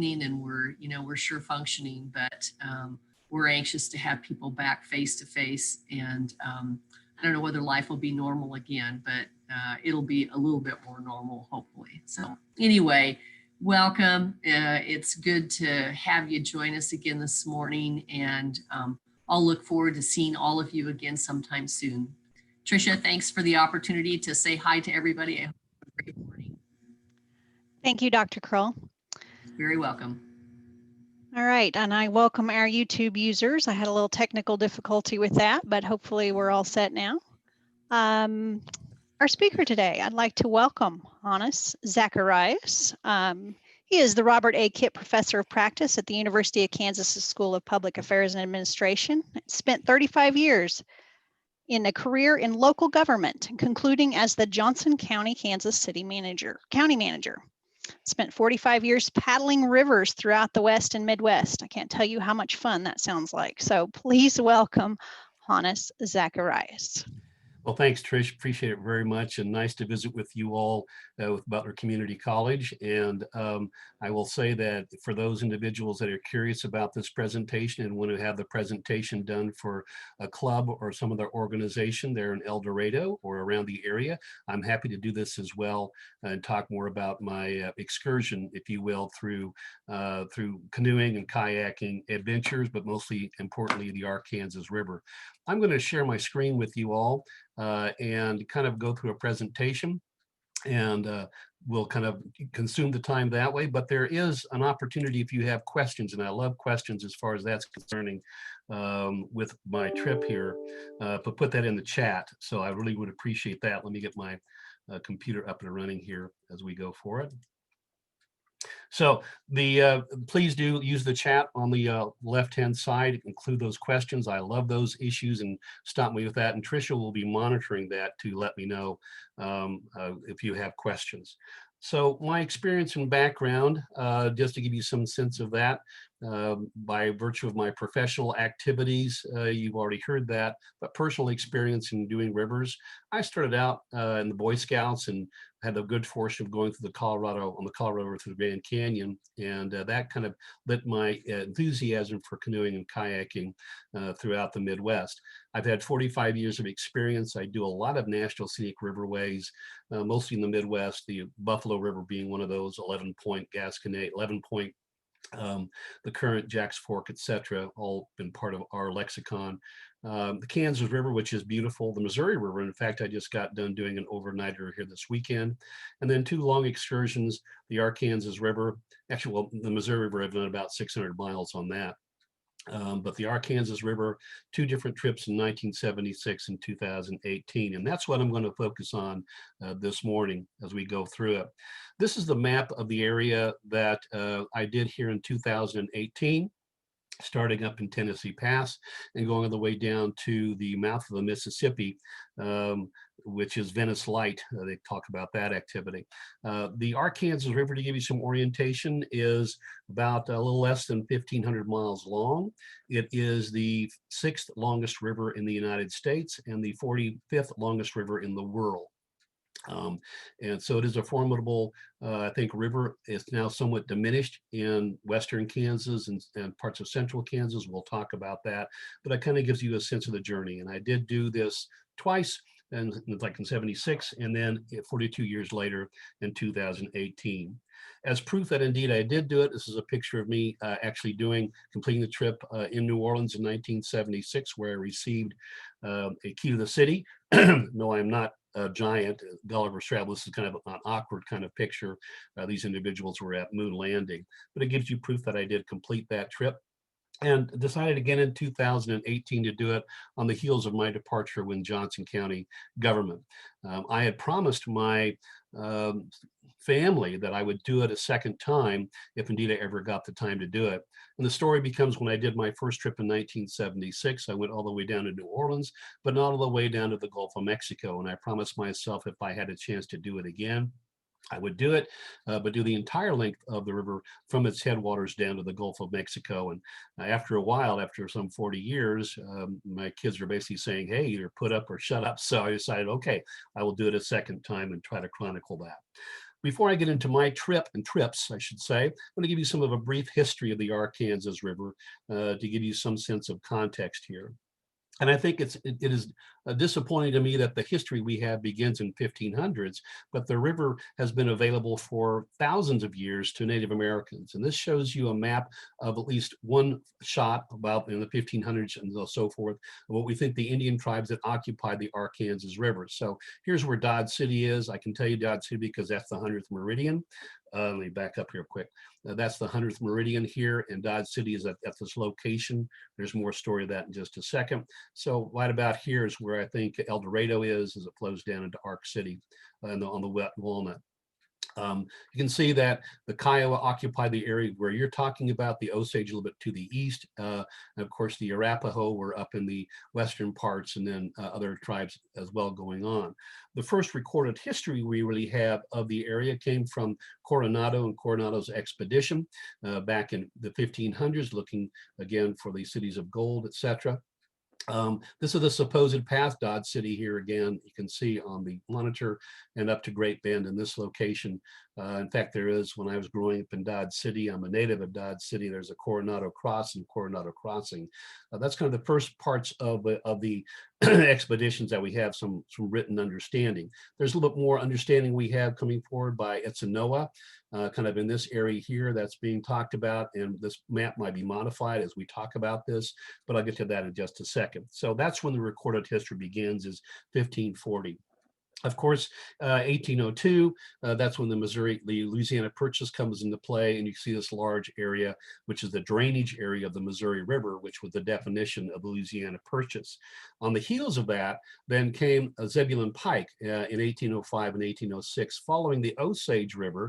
and we're sure functioning, but we're anxious to have people back face to face. And I don't know whether life will be normal again, but it'll be a little bit more normal, hopefully. So anyway, welcome. It's good to have you join us again this morning, and I'll look forward to seeing all of you again sometime soon. Tricia, thanks for the opportunity to say hi to everybody. I hope you have a great morning. Thank you, Dr. Kroll. Very welcome. All right, and I welcome our YouTube users. I had a little technical difficulty with that, but hopefully we're all set now. Our speaker today, I'd like to welcome Hannes Zacharias. He is the Robert A. Kipp Professor of Practice at the University of Kansas School of Public Affairs and Administration. Spent 35 years in a career in local government, concluding as the Johnson County, Kansas City county manager. Spent 45 years paddling rivers throughout the West and Midwest. I can't tell you how much fun that sounds like. So please welcome Hannes Zacharias. Well, thanks, Trish. Appreciate it very much, and nice to visit with you all with Butler Community College. And I will say that for those individuals that are curious about this presentation and want to have the presentation done for a club or some other organization there in El Dorado or around the area, I'm happy to do this as well and talk more about my excursion, if you will, through canoeing and kayaking adventures, but mostly importantly, the Arkansas River. I'm going to share my screen with you all and kind of go through a presentation, and we'll kind of consume the time that way. But there is an opportunity if you have questions, and I love questions as far as that's concerning with my trip here, but put that in the chat. So I really would appreciate that. Let me get my computer up and running here as we go for it. So please do use the chat on the left-hand side, include those questions. I love those issues, and stop me with that. And Tricia will be monitoring that to let me know if you have questions. So my experience and background, just to give you some sense of that, by virtue of my professional activities, you've already heard that, but personal experience in doing rivers. I started out in the Boy Scouts and had the good fortune of going through the Colorado River through the Grand Canyon, and that kind of lit my enthusiasm for canoeing and kayaking throughout the Midwest. I've had 45 years of experience. I do a lot of national scenic riverways, mostly in the Midwest, the Buffalo River being one of those, 11 Point, Gasconade, 11 Point, the current Jack's Fork, etc., all been part of our lexicon. The Kansas River, which is beautiful, the Missouri River. In fact, I just got done doing an overnighter here this weekend. And then 2 long excursions, the Arkansas River. Actually, well, the Missouri River, I've done about 600 miles on that. But the Arkansas River, 2 different trips in 1976 and 2018. And that's what I'm going to focus on this morning as we go through it. This is the map of the area that I did here in 2018. Starting up in Tennessee Pass and going all the way down to the mouth of the Mississippi, which is Venice Light. They talk about that activity. The Arkansas River, to give you some orientation, is about a little less than 1,500 miles long. It is the 6th longest river in the United States and the 45th longest river in the world. And so it is a formidable, I think, river. It's now somewhat diminished in western Kansas and parts of central Kansas. We'll talk about that, but it kind of gives you a sense of the journey. And I did do this twice, and like in 76, and then 42 years later in 2018. As proof that indeed I did do it, this is a picture of me actually completing the trip in New Orleans in 1976, where I received a key to the city. No, I'm not a giant. Gulliver's Travel. This is kind of an awkward kind of picture. These individuals were at moon landing, but it gives you proof that I did complete that trip. And decided again in 2018 to do it on the heels of my departure with Johnson County government. I had promised my family that I would do it a second time if indeed I ever got the time to do it. And the story becomes when I did my first trip in 1976, I went all the way down to New Orleans, but not all the way down to the Gulf of Mexico. And I promised myself if I had a chance to do it again, I would do it, but do the entire length of the river from its headwaters down to the Gulf of Mexico. And after a while, after some 40 years, my kids were basically saying, hey, either put up or shut up. So I decided, okay, I will do it a second time and try to chronicle that. Before I get into my trips, I should say, I'm going to give you some of a brief history of the Arkansas River to give you some sense of context here. And I think it is disappointing to me that the history we have begins in 1500s, but the river has been available for thousands of years to Native Americans. And this shows you a map of at least one shot about in the 1500s and so forth, of what we think the Indian tribes that occupied the Arkansas River. So here's where Dodge City is. I can tell you Dodge City because that's the 100th meridian. Let me back up here quick. That's the 100th meridian here, and Dodge City is at this location. There's more story of that in just a second. So right about here is where I think El Dorado is as it flows down into Ark City on the Wet Walnut. You can see that the Kiowa occupied the area where you're talking about, the Osage a little bit to the east. And of course, the Arapaho were up in the western parts, and then other tribes as well going on. The first recorded history we really have of the area came from Coronado and Coronado's expedition back in the 1500s, looking again for the cities of gold, etc. This is the supposed path, Dodge City here again, you can see on the monitor, and up to Great Bend in this location. In fact, there is, when I was growing up in Dodge City, I'm a native of Dodge City, there's a Coronado Crossing, Coronado Crossing. That's kind of the first parts of the expeditions that we have some written understanding. There's a little bit more understanding we have coming forward by Etzanoa, kind of in this area here that's being talked about, and this map might be modified as we talk about this, but I'll get to that in just a second. So that's when the recorded history begins, is 1540. Of course, 1802, that's when the Louisiana Purchase comes into play, and you see this large area, which is the drainage area of the Missouri River, which was the definition of the Louisiana Purchase. On the heels of that, then came Zebulon Pike in 1805 and 1806, following the Osage River,